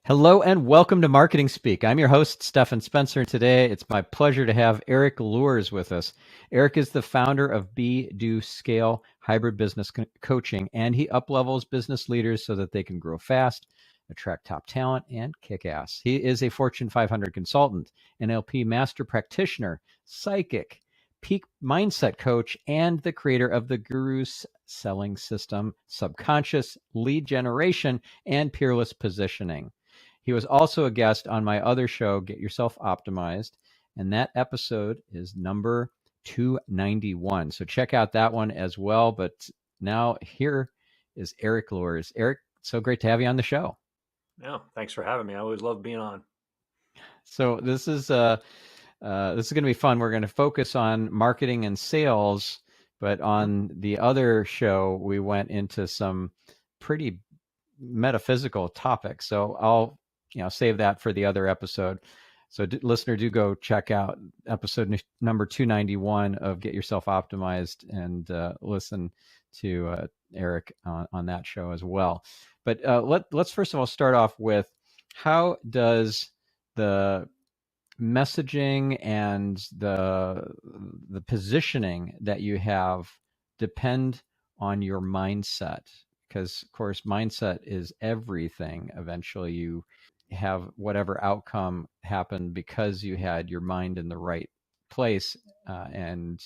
Hello and welcome to Marketing Speak. I'm your host, Stephan Spencer, and today it's my pleasure to have Erik Luhrs with us. Erik is the founder of Be, Do, Scale hybrid business coaching, and he uplevels business leaders so that they can grow fast, attract top talent, and kick ass. He is a Fortune 500 consultant, NLP Master Practitioner, psychic, peak mindset coach, and the creator of the Guru's selling system, subconscious lead generation, and Peerless Positioning. He was also a guest on my other show, Get Yourself Optimized, and that episode is number 291. So check out that one as well. But now here is Erik Luhrs. Erik, so great to have you on the show. Yeah, thanks for having me. I always love being on. So this is going to be fun. We're going to focus on marketing and sales, but on the other show, we went into some pretty metaphysical topics. So I'll save that for the other episode. So listener, do go check out episode number 291 of Get Yourself Optimized and listen to Erik on that show as well. But let's first of all start off with, how does the messaging and the positioning that you have depend on your mindset? Because of course mindset is everything. Eventually you have whatever outcome happened because you had your mind in the right place, and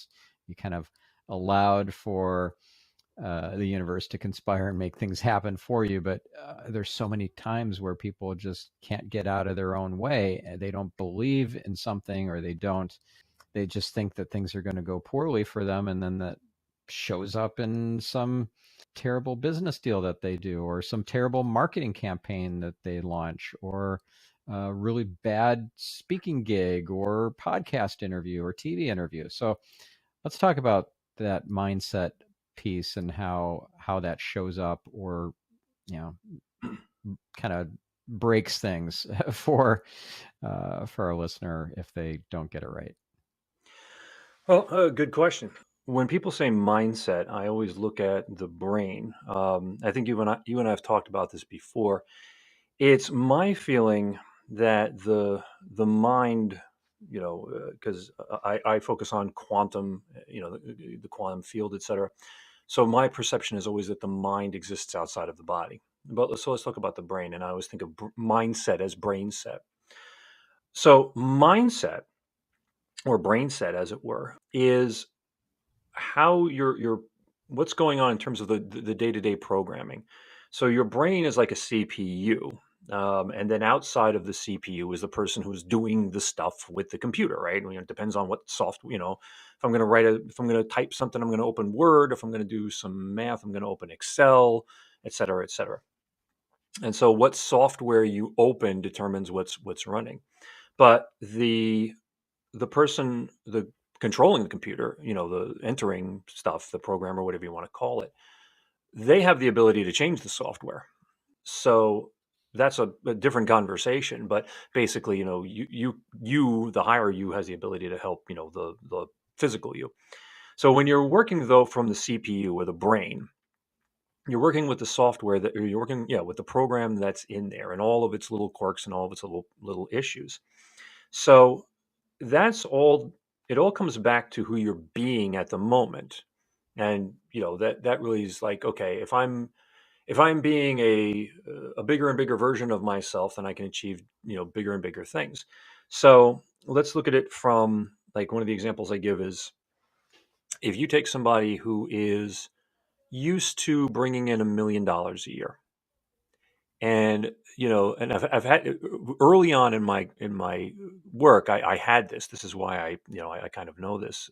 you kind of allowed for the universe to conspire and make things happen for you. But there's so many times where people just can't get out of their own way. They don't believe in something, or they just think that things are going to go poorly for them. And then that shows up in some terrible business deal that they do, or some terrible marketing campaign that they launch, or a really bad speaking gig or podcast interview or TV interview. So let's talk about that mindset piece and how that shows up, or kind of breaks things for our listener if they don't get it right. Well, good question. When people say mindset, I always look at the brain. I think you and I have talked about this before. It's my feeling that the mind, because I focus on quantum, the quantum field, etc. So my perception is always that the mind exists outside of the body. But so let's talk about the brain, and I always think of mindset as brain set. So mindset, or brain set, as it were, is how your what's going on in terms of the day-to-day programming. So your brain is like a CPU, and then outside of the CPU is the person who's doing the stuff with the computer, right? It depends on what software. If I'm going to if I'm going to type something, I'm going to open Word. If I'm going to do some math, I'm going to open Excel, et cetera, et cetera. And so what software you open determines what's running. But the person, the controlling the computer, the entering stuff, the programmer, whatever you want to call it, they have the ability to change the software. So that's a different conversation. But basically, you, the higher you, has the ability to help, the physical you. So when you're working though from the CPU or the brain, you're working with the software that you're working, with the program that's in there and all of its little quirks and all of its little issues. So that's all. It all comes back to who you're being at the moment. And that really is like, okay, if I'm being a bigger and bigger version of myself, then I can achieve bigger and bigger things. So let's look at it from, like, one of the examples I give is, if you take somebody who is used to bringing in $1 million a year, and and I've had, early on in my work, I had this is why I kind of know this,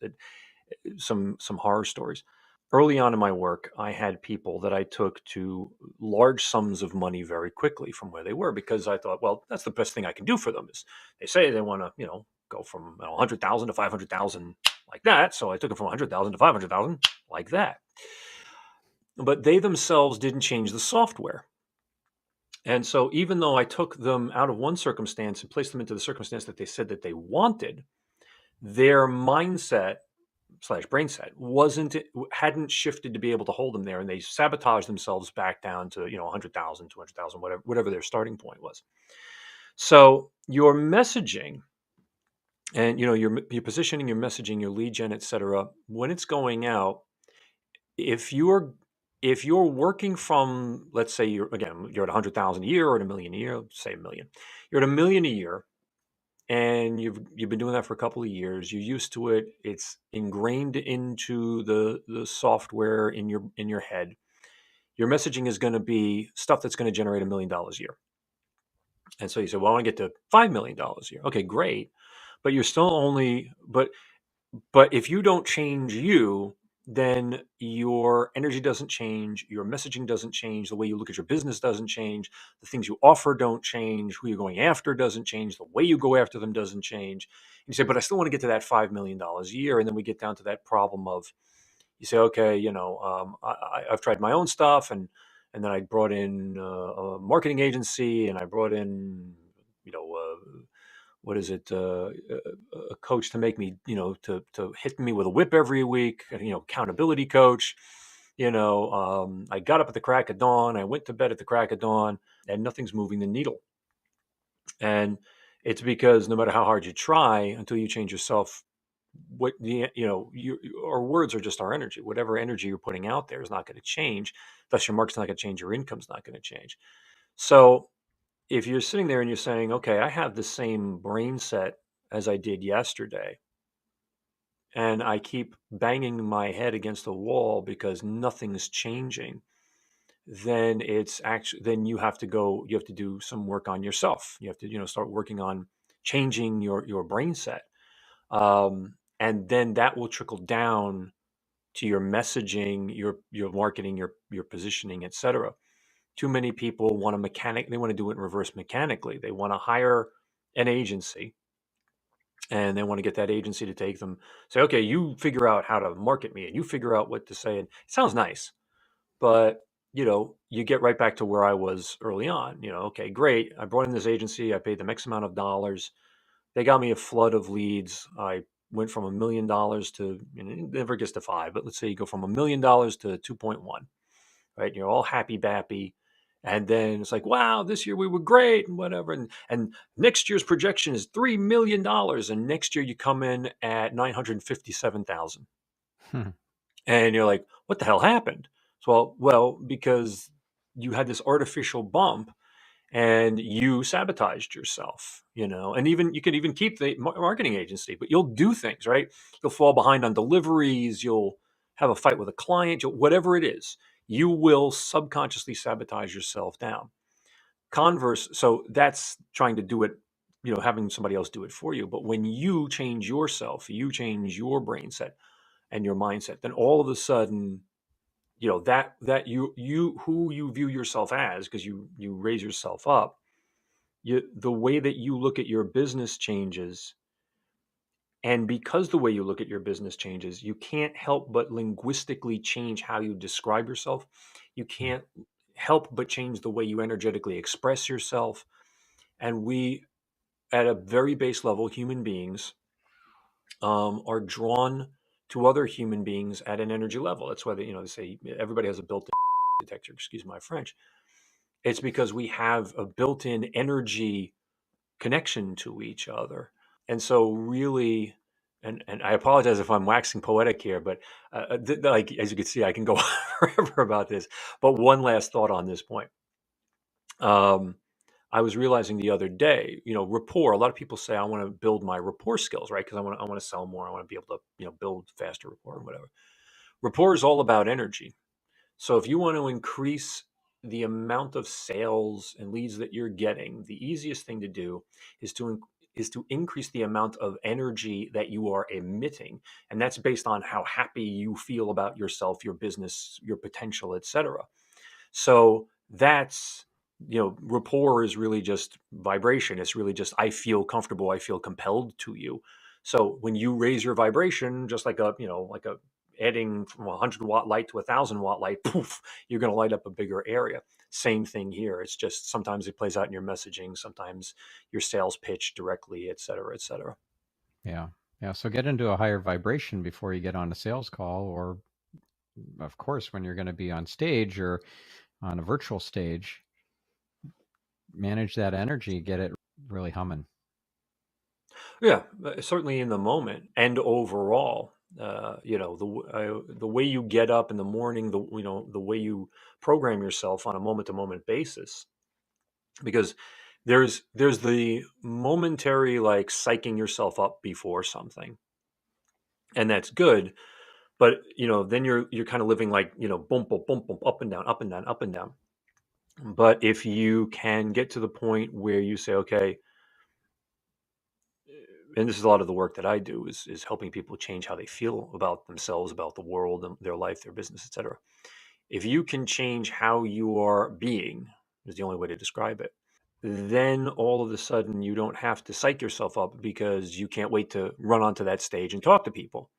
some horror stories. Early on in my work, I had people that I took to large sums of money very quickly from where they were, because I thought, well, that's the best thing I can do for them. Is they say they want to go from 100,000 to 500,000 like that, so I took it from 100,000 to 500,000 like that. But they themselves didn't change the software. And so even though I took them out of one circumstance and placed them into the circumstance that they said that they wanted, their mindset slash brain set hadn't shifted to be able to hold them there, and they sabotaged themselves back down to 100,000, 200,000, whatever their starting point was. So your messaging and your positioning, your messaging, your lead gen, etc. When it's going out, if you're working from, let's say you're at 100,000 a year or at a million a year, say a million, you're at a million a year, and you've been doing that for a couple of years. You're used to it. It's ingrained into the software in your head. Your messaging is going to be stuff that's going to generate $1 million a year. And so you say, well, I want to get to $5 million a year. Okay, great. But you're still only, but if you don't change you, then your energy doesn't change, your messaging doesn't change, the way you look at your business doesn't change, the things you offer don't change, who you're going after doesn't change, the way you go after them doesn't change. You say, but I still want to get to that $5 million a year. And then we get down to that problem of, you say, okay, I've tried my own stuff, and then I brought in a marketing agency, and I brought in, what is it, a coach to make me, to hit me with a whip every week, accountability coach. I got up at the crack of dawn, I went to bed at the crack of dawn, and nothing's moving the needle. And it's because no matter how hard you try, until you change yourself, our words are just our energy. Whatever energy you're putting out there is not going to change. Thus, your market's not going to change. Your income's not going to change. So if you're sitting there and you're saying, okay, I have the same brain set as I did yesterday, and I keep banging my head against the wall because nothing's changing, then you have to do some work on yourself. You have to, start working on changing your brain set. And then that will trickle down to your messaging, your marketing, your positioning, etc. Too many people want they want to do it in reverse mechanically. They want to hire an agency, and they want to get that agency to take them, say, okay, you figure out how to market me, and you figure out what to say. And it sounds nice, but you get right back to where I was early on. Okay, great. I brought in this agency. I paid them X amount of dollars. They got me a flood of leads. I went from $1 million to, it never gets to five, but let's say you go from $1 million to 2.1, right? And you're all happy bappy. And then it's like, wow, this year we were great and whatever. And next year's projection is $3 million. And next year you come in at 957,000. And you're like, what the hell happened? So, well, because you had this artificial bump and you sabotaged yourself, and even you could even keep the marketing agency, but you'll do things, right? You'll fall behind on deliveries. You'll have a fight with a client, whatever it is, you will subconsciously sabotage yourself down. So that's trying to do it, having somebody else do it for you. But when you change yourself, you change your brain set and your mindset, then all of a sudden, that you who you view yourself as, because you raise yourself up, the way that you look at your business changes. And because the way you look at your business changes, you can't help but linguistically change how you describe yourself. You can't help but change the way you energetically express yourself. And we, at a very base level, human beings are drawn to other human beings at an energy level. That's why they say everybody has a built-in detector. Excuse my French. It's because we have a built-in energy connection to each other. And so really, and I apologize if I'm waxing poetic here, but like, as you can see, I can go forever about this. But one last thought on this point. I was realizing the other day, rapport. A lot of people say, I want to build my rapport skills, right? Because I want to sell more. I want to be able to, build faster rapport and whatever. Rapport is all about energy. So if you want to increase the amount of sales and leads that you're getting, the easiest thing to do is to increase the amount of energy that you are emitting, and that's based on how happy you feel about yourself, your business, your potential, etc. So that's, rapport is really just vibration. It's really just, I feel comfortable, I feel compelled to you. So when you raise your vibration, just like a adding from a 100-watt light to a 1,000-watt light, poof, you're going to light up a bigger area. Same thing here. It's just sometimes it plays out in your messaging, sometimes your sales pitch directly, et cetera, et cetera. Yeah. Yeah. So get into a higher vibration before you get on a sales call, or of course, when you're going to be on stage or on a virtual stage, manage that energy, get it really humming. Yeah, certainly in the moment and overall. The way you get up in the morning, the way you program yourself on a moment to moment basis, because there's the momentary like psyching yourself up before something, and that's good. But then you're kind of living like boom, boom, boom, boom, up and down, up and down, up and down. But if you can get to the point where you say, okay, and this is a lot of the work that I do is helping people change how they feel about themselves, about the world, and their life, their business, etc. If you can change how you are being, is the only way to describe it, then all of a sudden you don't have to psych yourself up because you can't wait to run onto that stage and talk to people.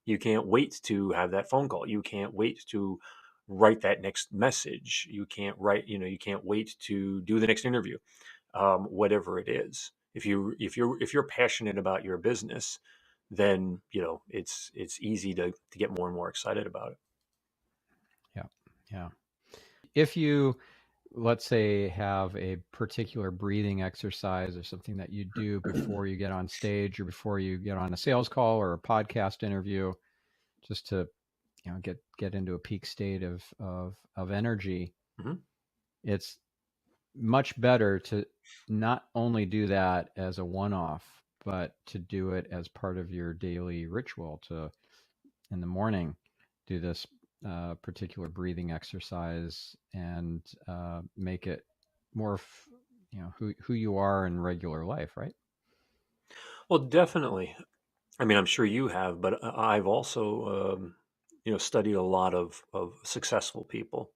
You can't wait to have that phone call. You can't wait to write that next message. You can't wait to do the next interview, whatever it is. If you're passionate about your business, then it's easy to get more and more excited about it. Yeah. Yeah. If you, let's say, have a particular breathing exercise or something that you do before you get on stage or before you get on a sales call or a podcast interview, just to get into a peak state of energy, Mhm. it's much better to not only do that as a one-off, but to do it as part of your daily ritual. To in the morning, do this particular breathing exercise and make it more, who you are in regular life, right? Well, definitely. I mean, I'm sure you have, but I've also studied a lot of successful people.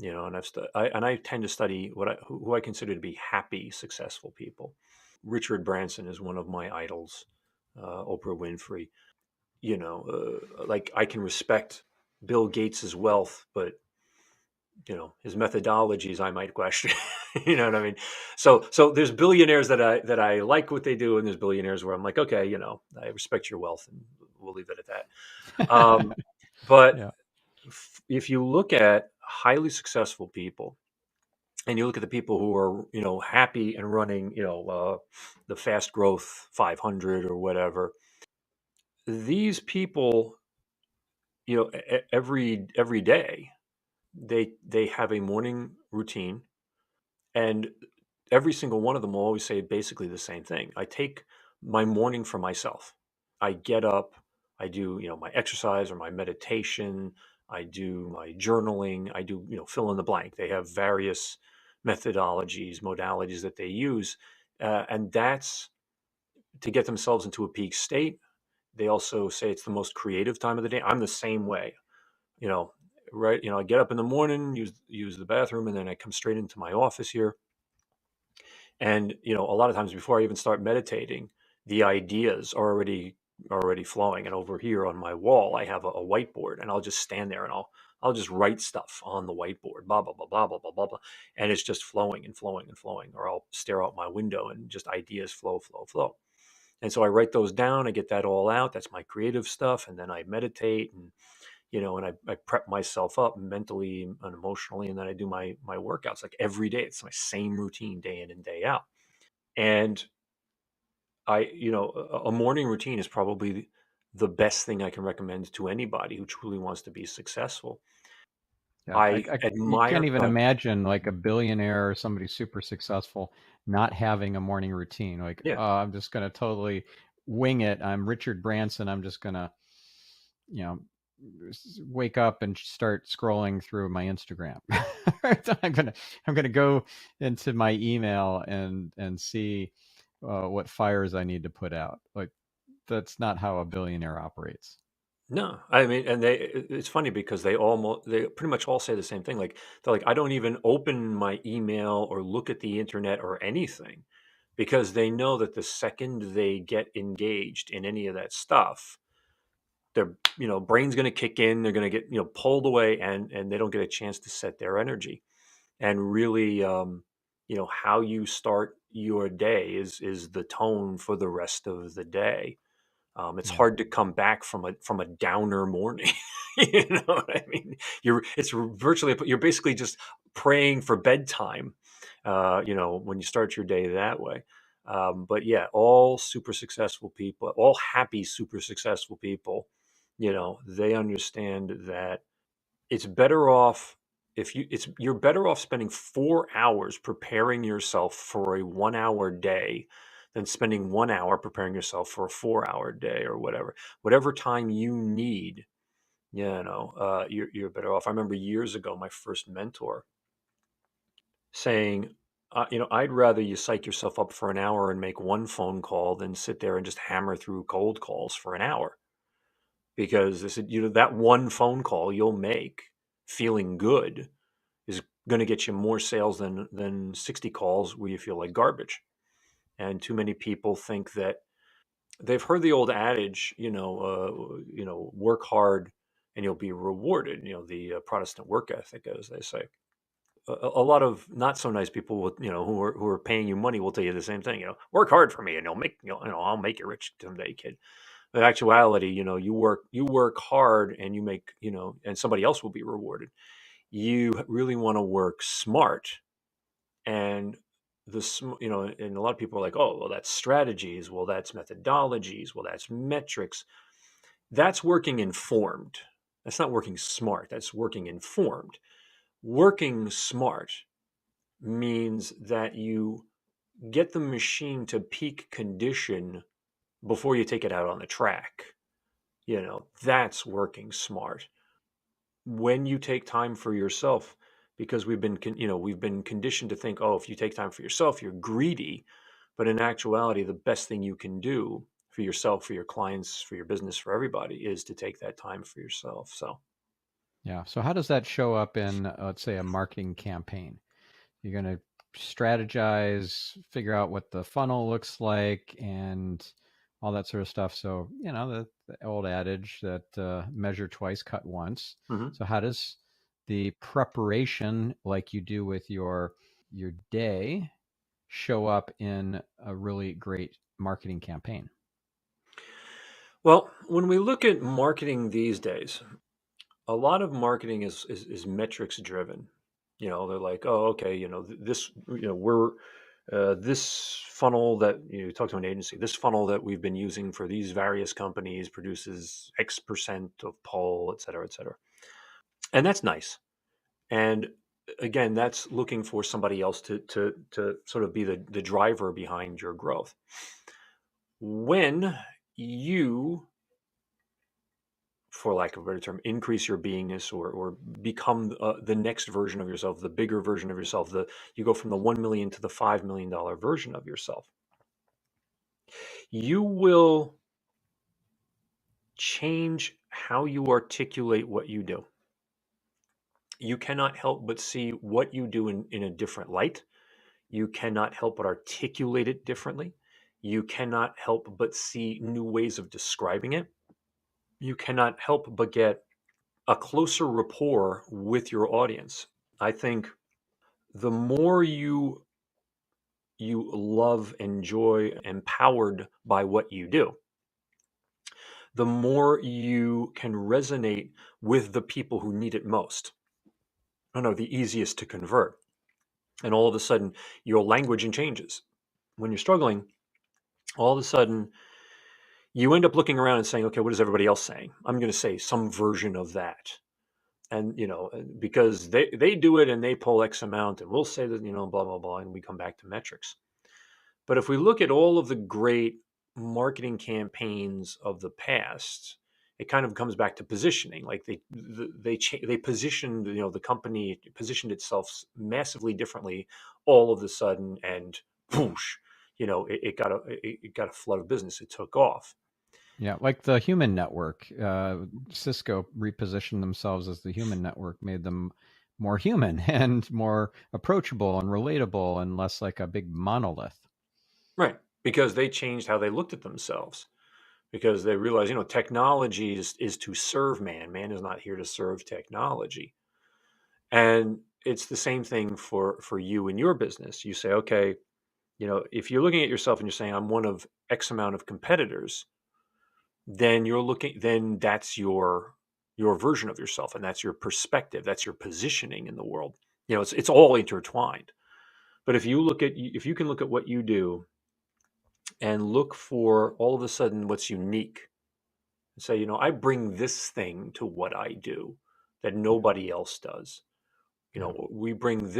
And I tend to study who I consider to be happy, successful people. Richard Branson is one of my idols. Oprah Winfrey. Like I can respect Bill Gates's wealth, but his methodologies I might question. You know what I mean? So there's billionaires that I like what they do, and there's billionaires where I'm like, okay, I respect your wealth, and we'll leave it at that. But Yeah. if you look at highly successful people, and you look at the people who are happy and running the fast growth 500 or whatever, these people every day they have a morning routine, and every single one of them will always say basically the same thing. I take my morning for myself. I get up, I do my exercise or my meditation, I do my journaling, I do fill in the blank. They have various methodologies, modalities that they use, and that's to get themselves into a peak state. They also say it's the most creative time of the day. I'm the same way. you know, right? I get up in the morning, use the bathroom, and then I come straight into my office here. And a lot of times before I even start meditating, the ideas are already flowing. And over here on my wall, I have a whiteboard, and I'll just stand there and I'll just write stuff on the whiteboard, blah blah blah blah blah blah blah blah, and it's just flowing and flowing and flowing. Or I'll stare out my window and just ideas flow, flow, flow. And so I write those down. I get that all out. That's my creative stuff, and then I meditate and I prep myself up mentally and emotionally, and then I do my workouts like every day. It's my same routine day in and day out. And a morning routine is probably the best thing I can recommend to anybody who truly wants to be successful. Yeah, I you can't admire. even imagine like a billionaire or somebody super successful not having a morning routine. Like, Yeah, I'm just going to totally wing it. I'm Richard Branson. I'm just going to, you know, wake up and start scrolling through my Instagram. I'm gonna go into my email and see what fires I need to put out. Like, that's not how a billionaire operates. no, I mean, and it's funny because they pretty much all say the same thing. Like they're like, I don't even open my email or look at the internet or anything because they know that the second they get engaged in any of that stuff, their brain's going to kick in. They're going to get pulled away, and they don't get a chance to set their energy. And really, how you start your day is the tone for the rest of the day. It's Yeah. hard to come back from a downer morning. You know what I mean? You're basically just praying for bedtime. When you start your day that way. But yeah, all super successful people, all happy, super successful people, they understand that it's better off you're better off spending 4 hours preparing yourself for a 1 hour day than spending 1 hour preparing yourself for a 4 hour day or whatever time you need. You're better off. I remember years ago, my first mentor saying, I'd rather you psych yourself up for an hour and make one phone call than sit there and just hammer through cold calls for an hour. Because they said, that one phone call you'll make feeling good is going to get you more sales than 60 calls where you feel like garbage. And too many people think that they've heard the old adage, work hard and you'll be rewarded. The Protestant work ethic, as they say. A lot of not so nice people will, who are paying you money will tell you the same thing. Work hard for me, and I'll make you rich someday, kid. In actuality, you work hard, and you make, and somebody else will be rewarded. You really want to work smart, and and a lot of people are like, oh, well, that's strategies, well, that's methodologies, well, that's metrics. That's working informed. That's not working smart. That's working informed. Working smart means that you get the machine to peak condition before you take it out on the track. That's working smart. When you take time for yourself, because we've been conditioned to think, oh, if you take time for yourself, you're greedy. But in actuality, the best thing you can do for yourself, for your clients, for your business, for everybody is to take that time for yourself. So, Yeah. So how does that show up in, let's say, a marketing campaign? You're going to strategize, figure out what the funnel looks like, and all that sort of stuff. So, the old adage that measure twice, cut once. mhm. So, how does the preparation, like you do with your day, show up in a really great marketing campaign? Well, when we look at marketing these days, a lot of marketing is metrics driven. They're like, oh, okay, this, we're this funnel that you talk to an agency, this funnel that we've been using for these various companies produces X% of poll, et cetera, et cetera. And that's nice. And again, that's looking for somebody else to sort of be the driver behind your growth. When you, for lack of a better term, increase your beingness or become the next version of yourself, the bigger version of yourself. You go from the 1 million to the $5 million version of yourself. You will change how you articulate what you do. You cannot help but see what you do in a different light. You cannot help but articulate it differently. You cannot help but see new ways of describing it. You cannot help but get a closer rapport with your audience. I think the more you love, enjoy, empowered by what you do, the more you can resonate with the people who need it most and are the easiest to convert. And all of a sudden, your languaging changes. When you're struggling, all of a sudden, you end up looking around and saying, okay, what is everybody else saying? I'm going to say some version of that. And, because they do it and they pull X amount, and we'll say that, blah, blah, blah, and we come back to metrics. But if we look at all of the great marketing campaigns of the past, it kind of comes back to positioning. Like they positioned, the company positioned itself massively differently all of a sudden, and whoosh, it got a flood of business. It took off. Yeah, like the human network. Cisco repositioned themselves as the human network, made them more human and more approachable and relatable and less like a big monolith. Right. Because they changed how they looked at themselves. Because they realized, technology is to serve man. Man is not here to serve technology. And it's the same thing for you and your business. You say, okay, if you're looking at yourself and you're saying, I'm one of X amount of competitors, then that's your version of yourself, and that's your perspective, that's your positioning in the world. It's all intertwined. But if you can look at what you do and look for all of a sudden what's unique, and say, I bring this thing to what I do that Yeah. nobody else does. Yeah. We bring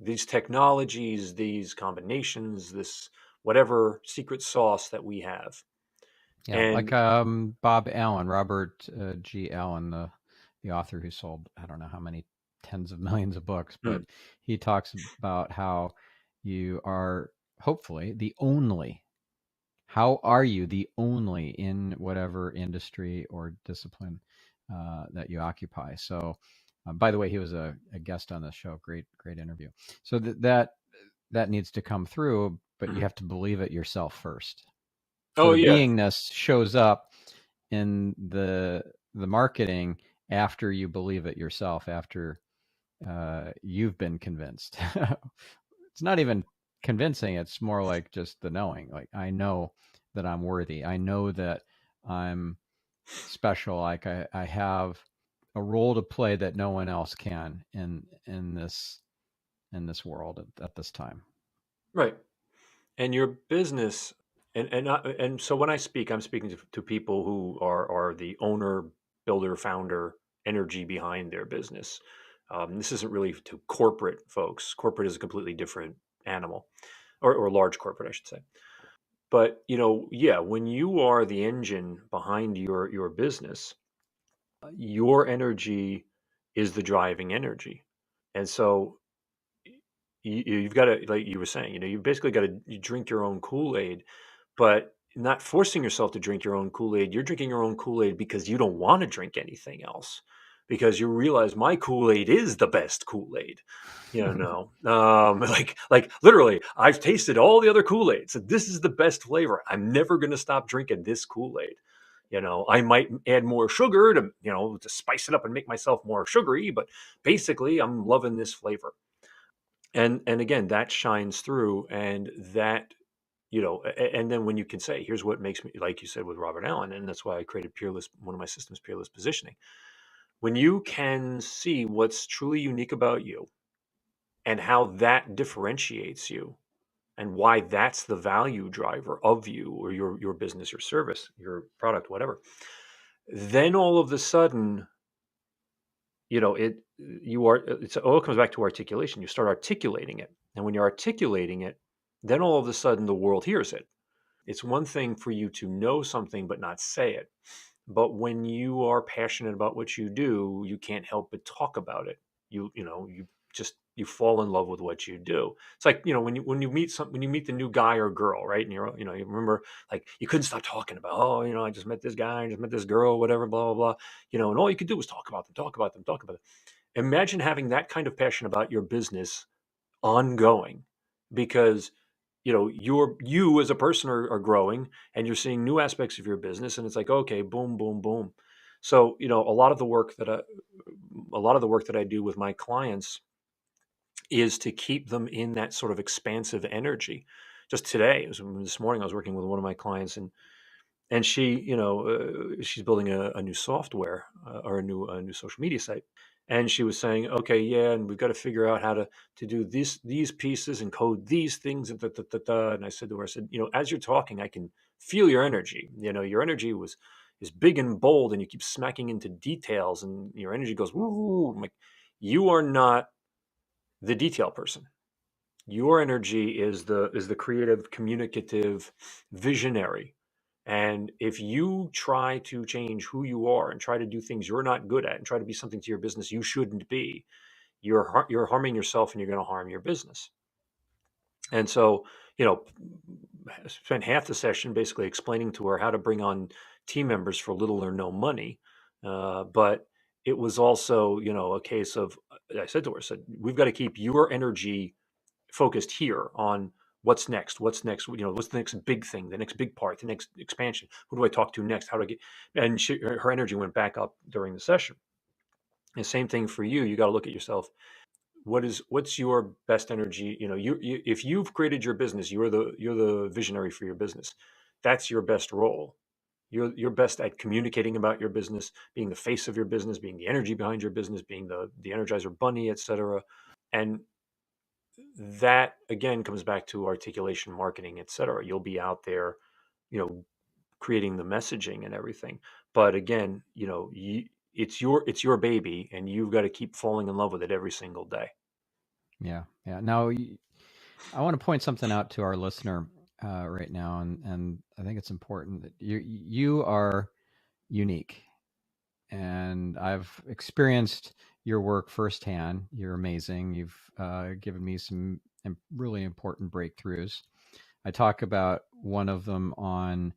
these technologies, these combinations, this whatever secret sauce that we have. Yeah, like And Bob Allen, Robert G. Allen, the author who sold I don't know how many tens of millions of books, but mm, he talks about how you are hopefully the only. How are you the only in whatever industry or discipline that you occupy? So, by the way, he was a guest on the show. Great interview. So that needs to come through, but you mhm. have to believe it yourself first. So Oh the yeah, beingness shows up in the marketing after you believe it yourself, after you've been convinced. It's not even convincing, it's more like just the knowing. Like, I know that I'm worthy. I know that I'm special. Like, I have a role to play that no one else can in this world at this time. right. And your business, and so when I speak, I'm speaking to people who are the owner, builder, founder, energy behind their business. This isn't really to corporate folks. Corporate is a completely different animal, or large corporate, I should say. But yeah, when you are the engine behind your business, your energy is the driving energy. And so you've got to, like you were saying, you basically got to drink your own Kool-Aid, but not forcing yourself to drink your own Kool-Aid. You're drinking your own Kool-Aid because you don't want to drink anything else, because you realize my Kool-Aid is the best Kool-Aid. Like literally, I've tasted all the other Kool-Aids. So this is the best flavor. I'm never going to stop drinking this Kool-Aid. I might add more sugar to spice it up and make myself more sugary, but basically, I'm loving this flavor. And again, that shines through, and that and then when you can say, here's what makes me, like you said with Robert Allen, and that's why I created Peerless, one of my systems, Peerless Positioning. When you can see what's truly unique about you and how that differentiates you, and why that's the value driver of you, or your business, your service, your product, whatever, then all of a sudden, it all comes back to articulation. You start articulating it, and when you're articulating it, then all of a sudden the world hears it. It's one thing for you to know something but not say it. But when you are passionate about what you do, you can't help but talk about it. You fall in love with what you do. It's like, when you meet the new guy or girl, right? And you remember, like, you couldn't stop talking about, oh, I just met this guy, I just met this girl, whatever, blah blah blah. And all you could do was talk about them, talk about them, talk about them. Imagine having that kind of passion about your business ongoing, because you as a person are growing, and you're seeing new aspects of your business, and it's like, okay, boom boom boom. So a lot of the work that I do with my clients is to keep them in that sort of expansive energy. Just today, this morning, I was working with one of my clients, and she's building a new software, or a new social media site. And she was saying, okay, yeah, and we've got to figure out how to do these pieces and code these things, and da, da, da, da. And I said to her, I said, as you're talking, I can feel your energy. Your energy is big and bold, and you keep smacking into details, and your energy goes woo. I'm like, you are not the detail person. Your energy is the creative, communicative, visionary. And if you try to change who you are and try to do things you're not good at, and try to be something to your business you shouldn't be, you're harming yourself, and you're going to harm your business. And so, you know, spent half the session basically explaining to her how to bring on team members for little or no money. But it was also, a case of, I said to her, I said, we've got to keep your energy focused here on what's the next big thing, the next big part, the next expansion. Who do I talk to next? How do I get? And her energy went back up during the session. And same thing for you. You got to look at yourself. What's your best energy? If you've created your business, you're the visionary for your business. That's your best role. You're best at communicating about your business, being the face of your business, being the energy behind your business, being the Energizer Bunny, etc. And that again comes back to articulation, marketing, etc. You'll be out there, you know, creating the messaging and everything. But again, it's your baby, and you've got to keep falling in love with it every single day. Yeah. Yeah. Now, I want to point something out to our listener right now, and I think it's important that you are unique, and I've experienced your work firsthand. You're amazing. You've given me some really important breakthroughs. I talk about one of them on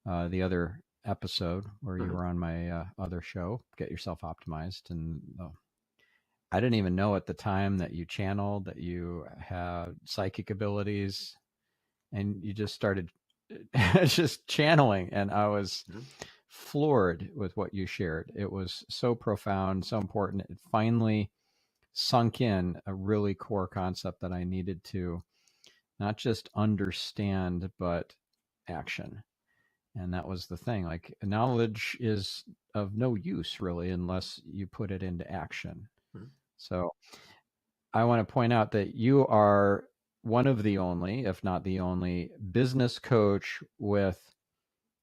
the other episode where you Mhm. were on my other show, Get Yourself Optimized, and I didn't even know at the time that you channeled, that you had psychic abilities, and you just started just channeling, and I was Mhm. floored with what you shared. It was so profound, so important. It finally sunk in a really core concept that I needed to not just understand, but action. And that was the thing. Like, knowledge is of no use really unless you put it into action. Mhm. So I want to point out that you are one of the only, if not the only, business coach with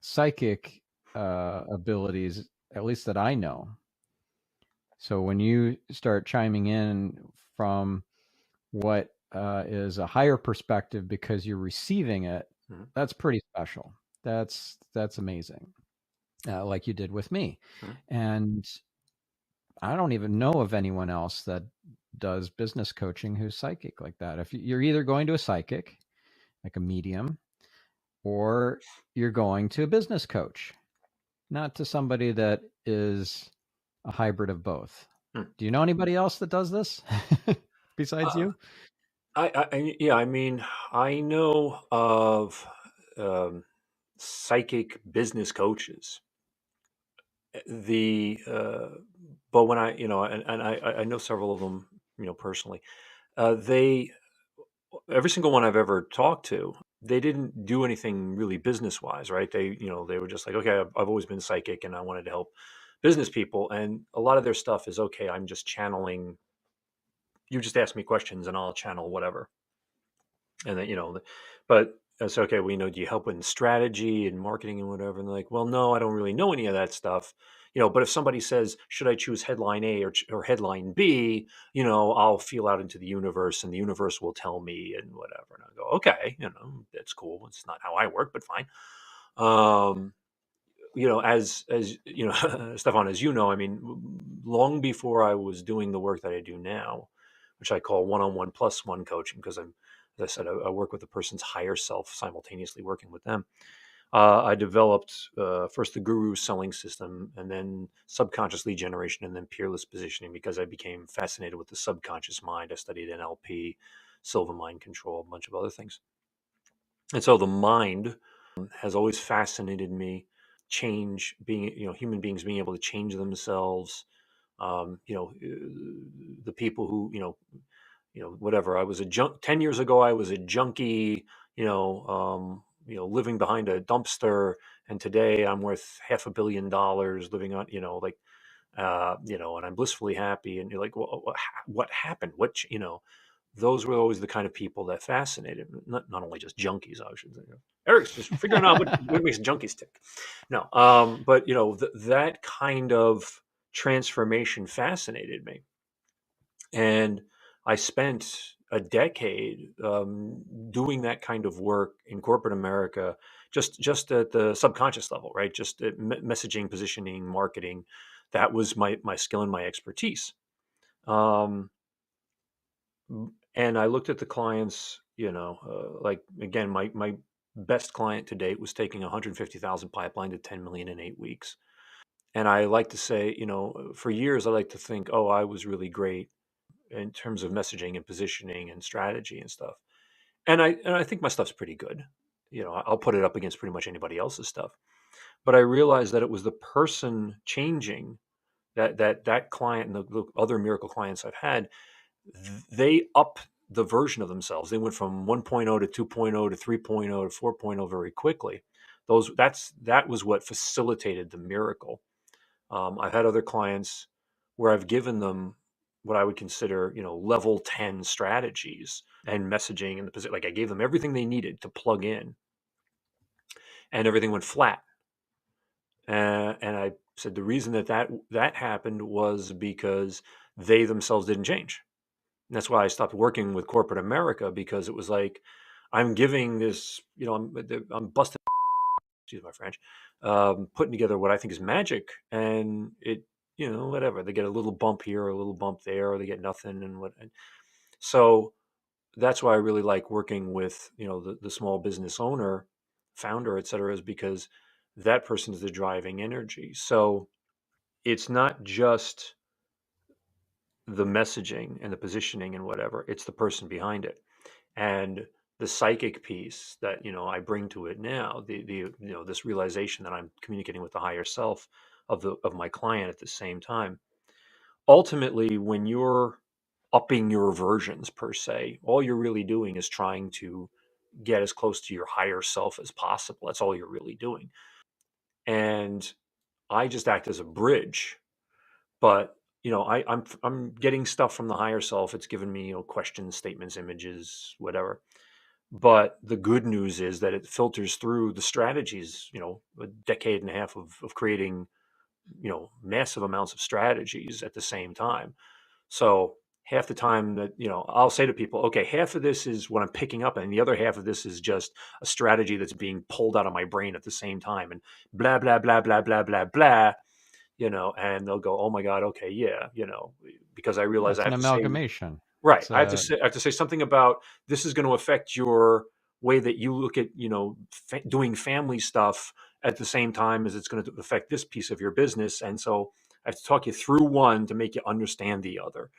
psychic abilities, at least that I know. So when you start chiming in from what is a higher perspective because you're receiving it, Mhm. that's pretty special. That's amazing, like you did with me. Mhm. And I don't even know of anyone else that does business coaching who's psychic like that. If you're either going to a psychic, like a medium, or you're going to a business coach, not to somebody that is a hybrid of both. Mhm. Do you know anybody else that does this besides Uh, you? yeah, I mean, I know of um, psychic business coaches. The but when I, and I know several of them, personally. They Every single one I've ever talked to, they didn't do anything really business wise, right? They were just like, okay, I've always been psychic, and I wanted to help business people, and a lot of their stuff is okay. I'm just channeling. You just ask me questions, and I'll channel whatever. And then, but it's okay. Well, do you help with strategy and marketing and whatever? And they're like, well, no, I don't really know any of that stuff. But if somebody says, should I choose headline A or headline B, I'll feel out into the universe, and the universe will tell me and whatever. And I go, okay, that's cool. It's not how I work, but fine. Um, as Stefan, as you know, I mean, long before I was doing the work that I do now, which I call one-on-one plus one coaching, because as I said, I work with the person's higher self simultaneously working with them. I developed first the guru selling system, and then subconscious lead generation, and then peerless positioning, because I became fascinated with the subconscious mind. I studied NLP, silver mind control, a bunch of other things. And so the mind has always fascinated me. Change, being, human beings being able to change themselves. The people who, whatever. I was 10 years ago. I was a junkie, living behind a dumpster, and today I'm worth $500 million, living on, and I'm blissfully happy. And you're like, well, what happened? Those were always the kind of people that fascinated me. Not only just junkies, I should say. Eric's just figuring out what makes junkies tick. No, but that kind of transformation fascinated me, and I spent a decade doing that kind of work in corporate America, just at the subconscious level, right? Just at messaging, positioning, marketing. That was my skill and my expertise. Um, and I looked at the clients, like again, my best client to date was taking 150,000 pipeline to 10 million in 8 weeks. And I like to say, for years, I like to think, oh, I was really great in terms of messaging and positioning and strategy and stuff. And I think my stuff's pretty good. I'll put it up against pretty much anybody else's stuff. But I realized that it was the person changing, that client and the other miracle clients I've had, they up the version of themselves. They went from 1.0 to 2.0 to 3.0 to 4.0 very quickly. That was what facilitated the miracle. I've had other clients where I've given them what I would consider, level 10 strategies and messaging and the position. Like I gave them everything they needed to plug in, and everything went flat. And I said the reason that happened was because they themselves didn't change. And that's why I stopped working with corporate America, because it was like I'm giving this, I'm busting, excuse my French, putting together what I think is magic, and it, whatever, they get a little bump here, a little bump there, or they get nothing, and what. So that's why I really like working with, the small business owner, founder, et cetera, is because that person is the driving energy. So it's not just the messaging and the positioning and whatever, it's the person behind it. And the psychic piece that, I bring to it now, this realization that I'm communicating with the higher self of my client at the same time. Ultimately, when you're upping your versions per se, all you're really doing is trying to get as close to your higher self as possible. That's all you're really doing. And I just act as a bridge. But I'm getting stuff from the higher self. It's given me, questions, statements, images, whatever. But the good news is that it filters through the strategies, a decade and a half of creating, massive amounts of strategies at the same time. So half the time that, I'll say to people, okay, half of this is what I'm picking up, and the other half of this is just a strategy that's being pulled out of my brain at the same time, and blah, blah, blah, blah, blah, blah, blah, and they'll go, oh my God, okay, yeah, because I Yeah, realize I it's an have to say, amalgamation. right. It's I have to say something about this is going to affect your way that you look at, doing family stuff at the same time as it's going to affect this piece of your business. And so I have to talk you through one to make you understand the other,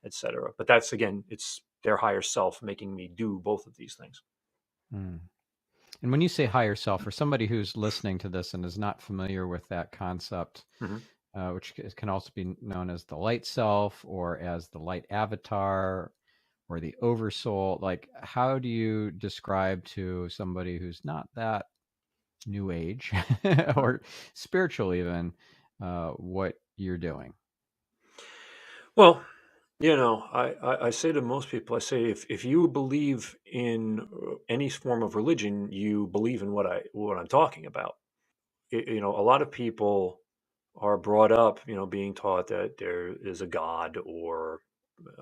et cetera. But that's, again, it's their higher self making me do both of these things. mm. And when you say higher self, for somebody who's listening to this and is not familiar with that concept, Hmm. which can also be known as the light self or as the light avatar or the oversoul, like how do you describe to somebody who's not that new age or spiritual even, what you're doing? Well, I say to most people, I say, if you believe in any form of religion, you believe in what I'm talking about. A lot of people are brought up, being taught that there is a God or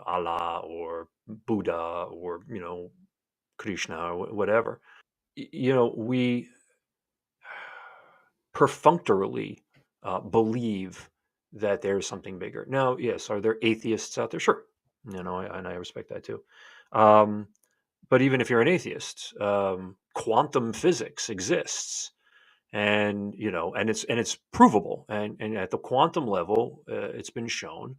Allah or Buddha or, Krishna or whatever. We perfunctorily believe that there's something bigger. Now, yes, are there atheists out there? Sure. And I respect that too. Um, but even if you're an atheist, quantum physics exists, and it's provable, and at the quantum level, it's been shown.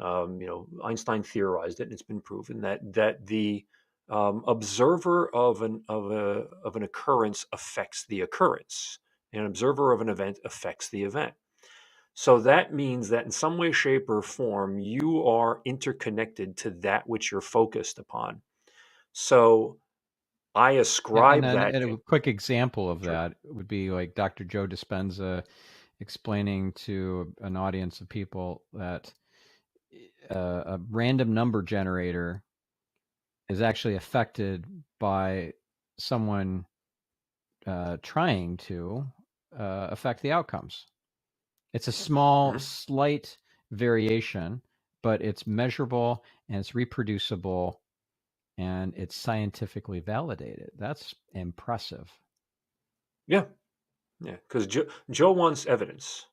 Einstein theorized it, and it's been proven that the observer of an occurrence affects the occurrence. An observer of an event affects the event. So that means that in some way, shape, or form, you are interconnected to that which you're focused upon. So I Yeah, and ascribe then that. and a quick example of Sure. that would be like Dr. Joe Dispenza explaining to an audience of people that a random number generator is actually affected by someone trying to affect the outcomes. It's a small, Mhm. slight variation, but it's measurable and it's reproducible and it's scientifically validated. That's impressive. Yeah, yeah, because Joe wants evidence.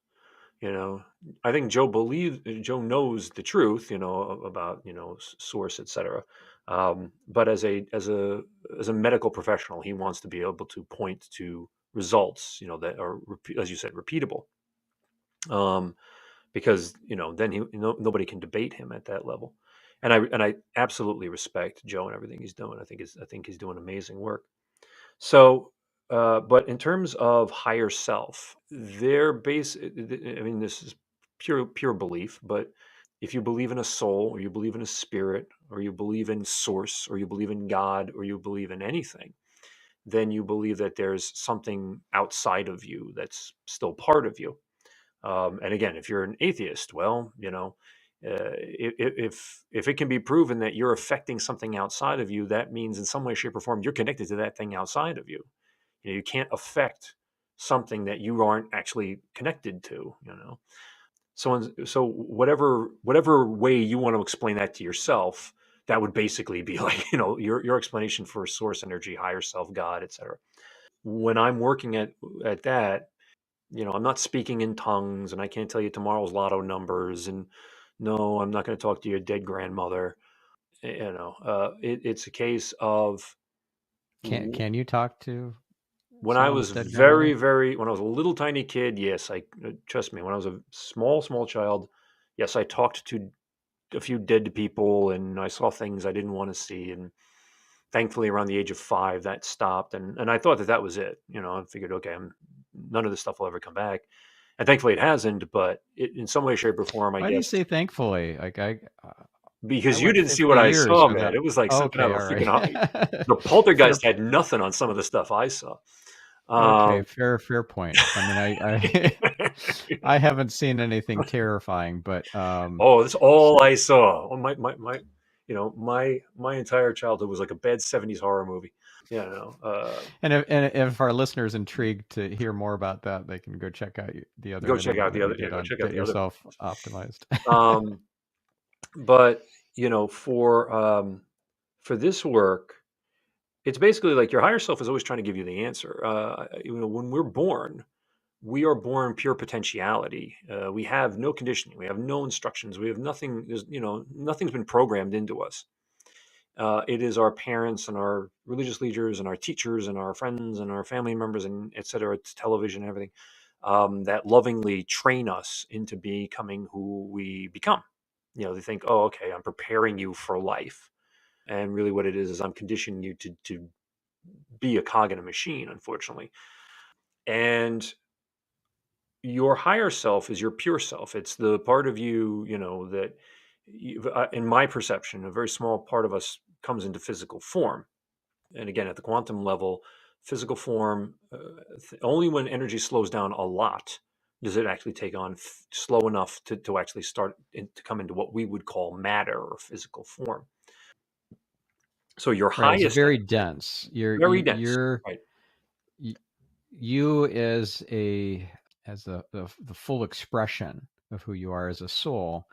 You know, I think Joe knows the truth. About source, etc. But as a medical professional, he wants to be able to point to results. That are, as you said, repeatable. Um, because then nobody can debate him at that level. And I absolutely respect Joe and everything he's doing. I think he's doing amazing work. So, but in terms of higher self, their base, I mean, this is pure belief, but if you believe in a soul, or you believe in a spirit, or you believe in source, or you believe in God, or you believe in anything, then you believe that there's something outside of you that's still part of you. And again, if you're an atheist, well, if it can be proven that you're affecting something outside of you, that means in some way, shape, or form you're connected to that thing outside of you. You can't affect something that you aren't actually connected to. So whatever way you want to explain that to yourself, that would basically be like your explanation for source energy, higher self, God, etc. When I'm working at that, I'm not speaking in tongues, and I can't tell you tomorrow's lotto numbers, and no, I'm not going to talk to your dead grandmother. It's a case of Can you talk to when I someone's was dead grandmother? when I was a little tiny kid. Yes, I trust me. When I was a small child, yes, I talked to a few dead people, and I saw things I didn't want to see, and thankfully around the age of 5 that stopped, and I thought that was it. I figured, okay, none of this stuff will ever come back, and thankfully it hasn't. But in some way, shape, or form, I Why do you guess, say thankfully? Like I because you went didn't see 50 what I years saw, man. without. It was like something out Okay, of all a right. freaking the Fair. poltergeist had nothing on some of the stuff I saw. Okay, um fair point. I mean, I I haven't seen anything terrifying, but Oh, that's all so, I saw. Oh, my entire childhood was like a bad 70s horror movie. and if our listeners intrigued to hear more about that, they can go check out the other interview that we did Go on check out Get the other. Yourself Optimized. Um, but for this work, it's basically like your higher self is always trying to give you the answer. When we're born, we are born pure potentiality. We have no conditioning. We have no instructions. We have nothing. Nothing's been programmed into us. It is our parents and our religious leaders and our teachers and our friends and our family members and et cetera, it's television and everything, that lovingly train us into becoming who we become. They think, oh, okay, I'm preparing you for life. And really what it is I'm conditioning you to be a cog in a machine, unfortunately. And your higher self is your pure self. It's the part of you, that in my perception, a very small part of us comes into physical form. And again, at the quantum level, physical form, only when energy slows down a lot does it actually take on slow enough to actually to come into what we would call matter or physical form. So your Right, it's highest very energy, dense. You're very you, dense, you're right? y- you as the full expression of who you are as a soul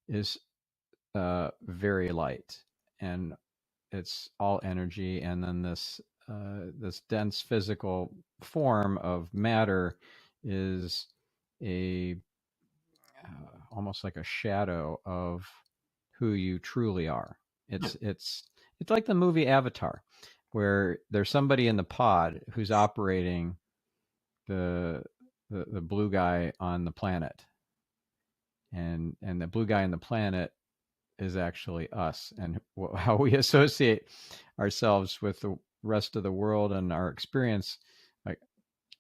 is very light, and it's all energy, and then this dense physical form of matter is a almost like a shadow of who you truly are. Yeah. It's like the movie Avatar, where there's somebody in the pod who's operating the the blue guy on the planet, and the blue guy on the planet is actually us, and how we associate ourselves with the rest of the world and our experience. Like,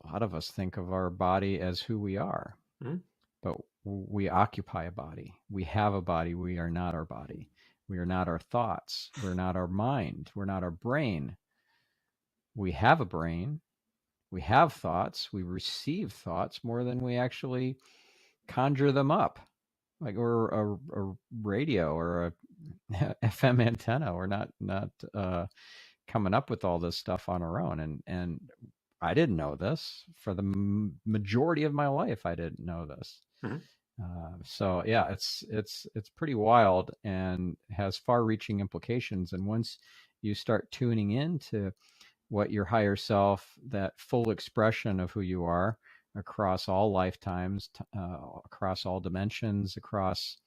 a lot of us think of our body as who we are, Mhm. but we occupy a body. We have a body. We are not our body. We are not our thoughts. We're not our mind. We're not our brain. We have a brain. We have thoughts. We receive thoughts more than we actually conjure them up. Like we're a radio or a FM antenna. We're not coming up with all this stuff on our own. And I didn't know this for the majority of my life. I didn't know this. Mhm. So yeah, it's pretty wild and has far-reaching implications. And once you start tuning into what your higher self, that full expression of who you are across all lifetimes, across all dimensions, across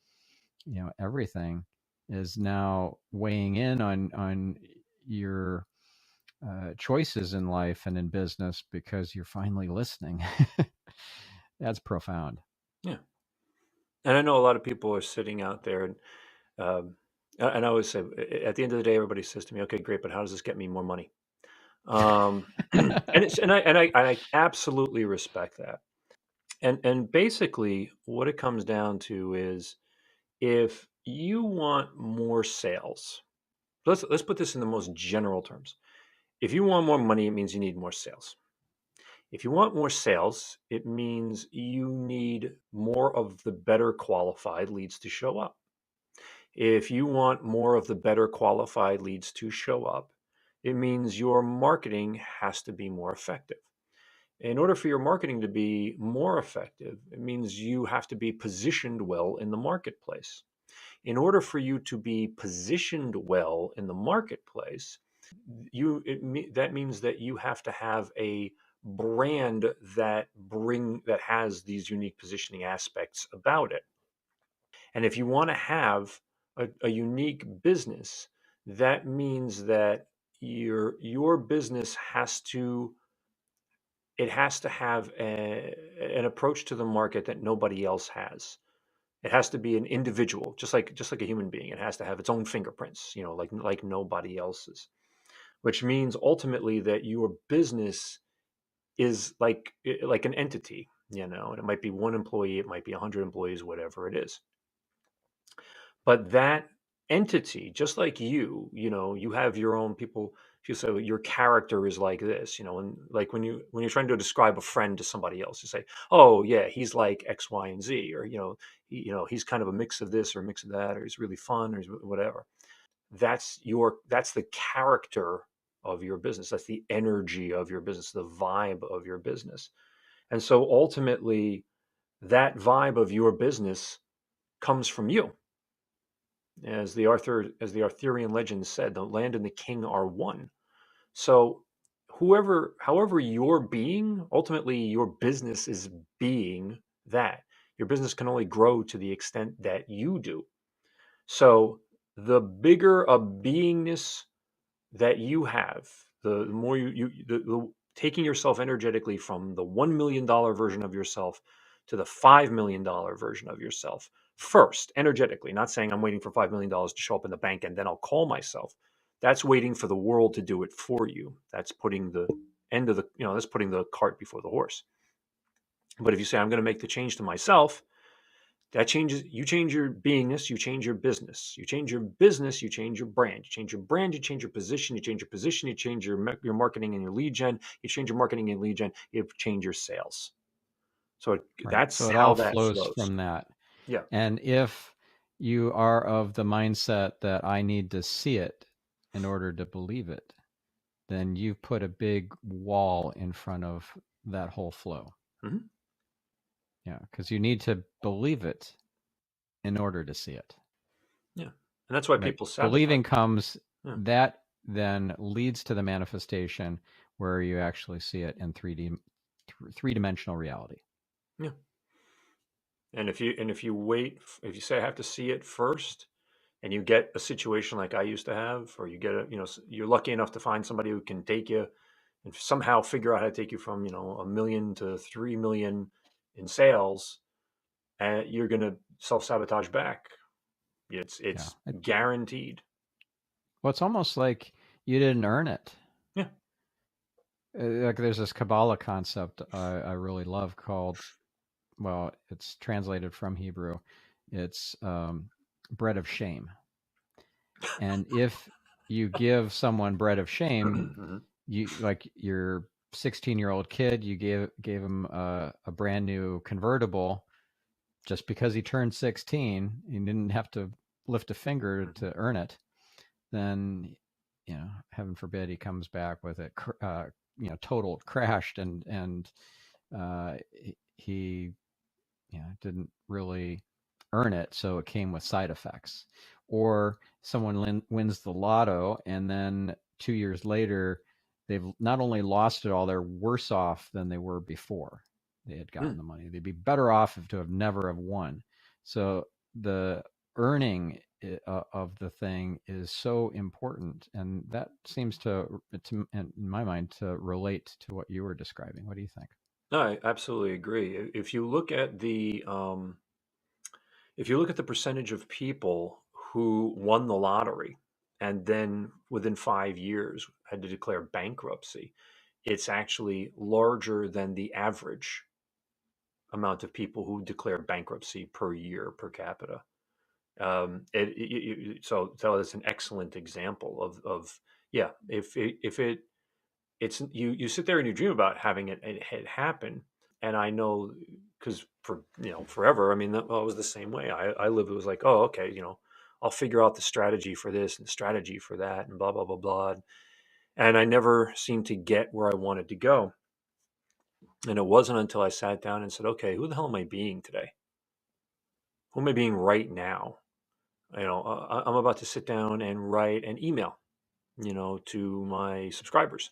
everything, is now weighing in on your choices in life and in business because you're finally listening. That's profound. Yeah. And I know a lot of people are sitting out there, um, and I always say, at the end of the day, everybody says to me, "Okay, great, but how does this get me more money?" And I absolutely respect that. And basically, what it comes down to is if you want more sales, let's put this in the most general terms. If you want more money, it means you need more sales. If you want more sales, it means you need more of the better qualified leads to show up. If you want more of the better qualified leads to show up, it means your marketing has to be more effective. In order for your marketing to be more effective, it means you have to be positioned well in the marketplace. In order for you to be positioned well in the marketplace, that means that you have to have a brand that has these unique positioning aspects about it. And if you want to have a unique business, that means that your business has to have an approach to the market that nobody else has. It has to be an individual, just like a human being. It has to have its own fingerprints, like nobody else's. Which means ultimately that your business is like an entity, and it might be one employee, it might be 100 employees, whatever it is. But that entity, just like you have your own people. If you say your character is like this, and like when you're trying to describe a friend to somebody else, you say, "Oh yeah, he's like X, Y, and Z," or he's kind of a mix of this or a mix of that, or he's really fun, or he's whatever. That's the character of your business. That's the energy of your business, the vibe of your business. And so ultimately, that vibe of your business comes from you. As the Arthurian legend said, the land and the king are one. So however you're being, ultimately your business is being that. Your business can only grow to the extent that you do. So the bigger a beingness that you have, the more the taking yourself energetically from the $1 million version of yourself to the $5 million version of yourself first, energetically, not saying I'm waiting for $5 million to show up in the bank and then I'll call myself. That's waiting for the world to do it for you. That's putting that's putting the cart before the horse. But if you say, I'm going to make the change to myself, that changes, you change your beingness, you change your business. You change your business, you change your brand. You change your brand, you change your position, you change your position, you change your marketing and your lead gen, you change your marketing and lead gen, you change your sales. So Right. that's So it how all that flows flows. from that. Yeah. And if you are of the mindset that I need to see it in order to believe it, then you put a big wall in front of that whole flow. Hmm. Yeah, because you need to believe it in order to see it. Yeah. And that's why Right. people sabotage. Believing comes, Yeah. that then leads to the manifestation where you actually see it in 3D, 3 dimensional reality. Yeah. And if you say I have to see it first, and you get a situation like I used to have, or you get you're lucky enough to find somebody who can take you and somehow figure out how to take you from $1 million to 3 million in sales, and you're going to self-sabotage back. Yeah. It's guaranteed. Well, it's almost like you didn't earn it. Yeah. Like there's this Kabbalah concept I really love called, well, it's translated from Hebrew. It's bread of shame. And if you give someone bread of shame, Mhm. you like your 16-year-old kid, you gave him a brand new convertible just because he turned 16, he didn't have to lift a finger Mhm. to earn it. Then, heaven forbid, he comes back with it, totaled, crashed, and he didn't really earn it, so it came with side effects. Or someone wins the lotto, and then 2 years later, they've not only lost it all, they're worse off than they were before they had gotten Mm. the money. They'd be better off to have never have won. So the earning of the thing is so important, and that seems in my mind, to relate to what you were describing. What do you think? No, I absolutely agree. If you look at the percentage of people who won the lottery and then within 5 years had to declare bankruptcy, it's actually larger than the average amount of people who declare bankruptcy per year per capita. So that's an excellent example of yeah. If it it's you sit there and you dream about having it happen. And I know, because for forever, I mean, that was the same way. I lived, it was like, oh, okay, I'll figure out the strategy for this and the strategy for that and blah blah blah blah. And I never seemed to get where I wanted to go. And it wasn't until I sat down and said, okay, who the hell am I being today? Who am I being right now? I'm about to sit down and write an email, to my subscribers,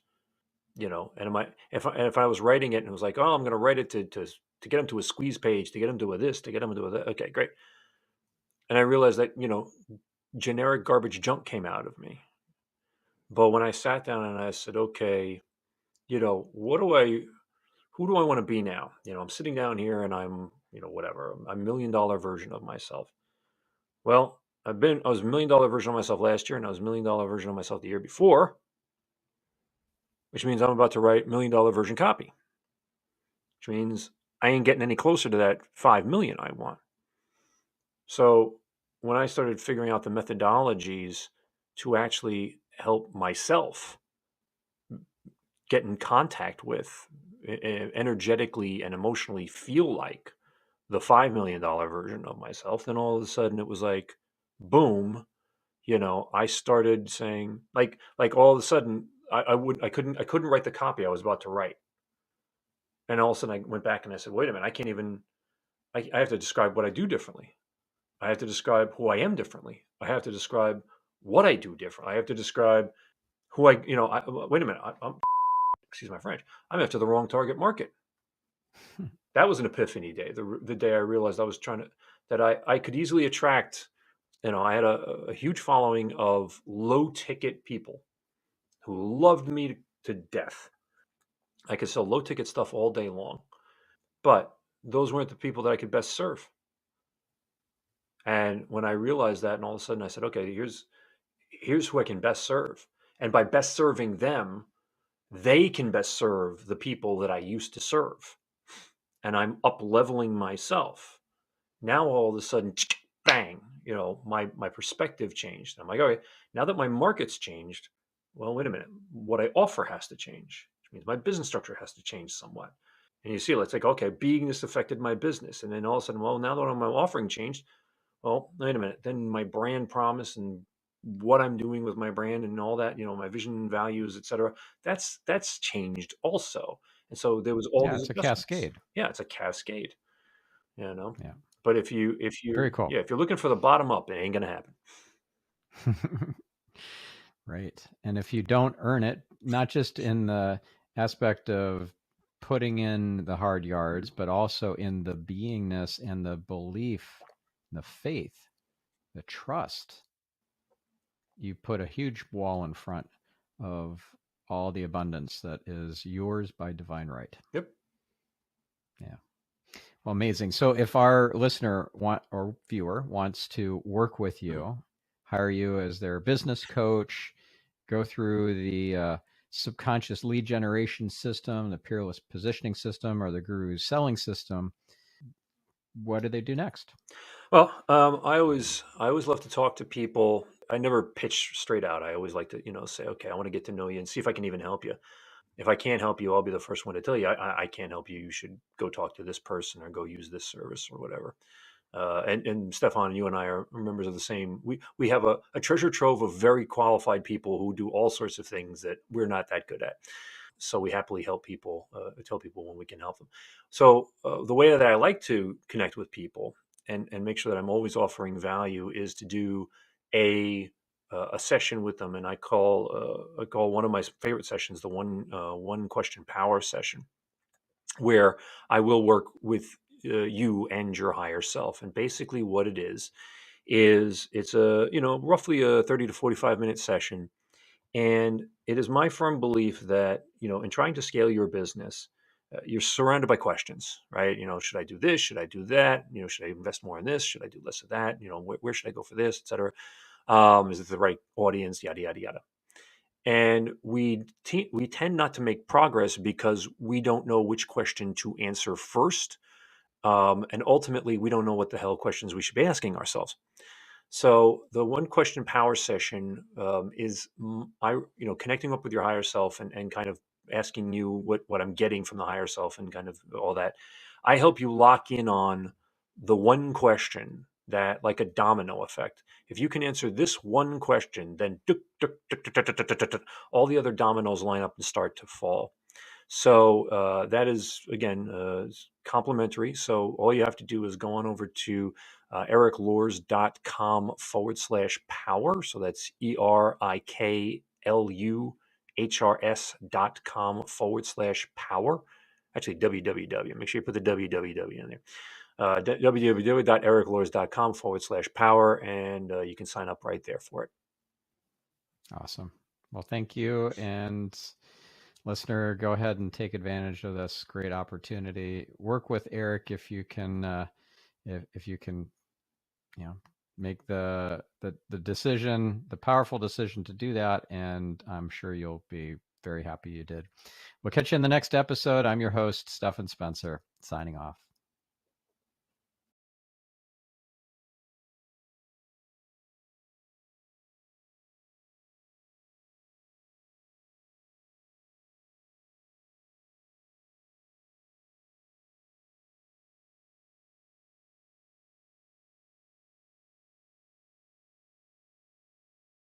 and if I was writing it and it was like, oh, I'm going to write it to get them to a squeeze page, to get them to a this, to get them to a that. Okay, great. And I realized that, generic garbage junk came out of me. But when I sat down and I said, okay, who do I want to be now? I'm sitting down here and I'm, whatever, a $1 million version of myself. Well, I was $1 million version of myself last year, and I was $1 million version of myself the year before, which means I'm about to write $1 million version copy, which means I ain't getting any closer to that 5 million I want. So when I started figuring out the methodologies to actually help myself get in contact with, energetically and emotionally feel like the $5 million version of myself, then all of a sudden it was like, boom, I started saying, like all of a sudden I couldn't write the copy I was about to write. And all of a sudden I went back and I said, wait a minute, I can't even, I have to describe what I do differently. I have to describe who I am differently. I have to describe what I do different. I have to describe who wait a minute, I'm excuse my French, I'm after the wrong target market. That was an epiphany day. The day I realized I was that I could easily attract, I had a huge following of low ticket people who loved me to death. I could sell low ticket stuff all day long, but those weren't the people that I could best serve. And when I realized that, and all of a sudden I said, okay, here's who I can best serve. And by best serving them, they can best serve the people that I used to serve. And I'm up leveling myself. Now all of a sudden, bang, my perspective changed. I'm like, okay, now that my market's changed, well, wait a minute, what I offer has to change, which means my business structure has to change somewhat. And you see, it's like, okay, being this affected my business. And then all of a sudden, well, now that my offering changed, well, wait a minute, then my brand promise and what I'm doing with my brand and all that, my vision and values, et cetera, that's changed also. And so there was all Yeah, these it's a adjustments. cascade. Yeah, it's a cascade, you know. Yeah, But if very you're cool. yeah, if you're looking for the bottom up, it ain't gonna happen. Right. And if you don't earn it, not just in the aspect of putting in the hard yards, but also in the beingness and the belief, the faith, the trust, you put a huge wall in front of all the abundance that is yours by divine right. Yep. Yeah. Well, amazing. So if our listener or viewer wants to work with you, hire you as their business coach, go through the subconscious lead generation system, the Peerless Positioning system, or the Guru's selling system, what do they do next? Well, I always love to talk to people. I never pitch straight out. I always like to, say, okay, I want to get to know you and see if I can even help you. If I can't help you, I'll be the first one to tell you I can't help you. You should go talk to this person or go use this service or whatever. And Stephan, you and I are members of the same. We have a treasure trove of very qualified people who do all sorts of things that we're not that good at. So we happily help people, tell people when we can help them. So the way that I like to connect with people and make sure that I'm always offering value is to do a session with them, and I call one of my favorite sessions the one question power session, where I will work with you and your higher self. And basically, what it is it's a roughly a 30 to 45 minute session, and it is my firm belief that, in trying to scale your business, you're surrounded by questions, right? Should I do this? Should I do that? Should I invest more in this? Should I do less of that? Where should I go for this, et cetera? Is it the right audience? Yada, yada, yada. And we tend not to make progress because we don't know which question to answer first. And ultimately, we don't know what the hell questions we should be asking ourselves. So the one question power session is connecting up with your higher self and kind of asking you what I'm getting from the higher self and kind of all that. I help you lock in on the one question that, like a domino effect, if you can answer this one question, then all the other dominoes line up and start to fall. So that is, again, complimentary. So all you have to do is go on over to erikluhrs.com/power. So that's ERIKLUHRS.com/power. Actually, www. Make sure you put the www in there. www.erikluhrs.com/power, and you can sign up right there for it. Awesome. Well, thank you. And listener, go ahead and take advantage of this great opportunity. Work with Erik if you can, if you can, make the decision, the powerful decision to do that. And I'm sure you'll be very happy you did. We'll catch you in the next episode. I'm your host, Stephan Spencer, signing off.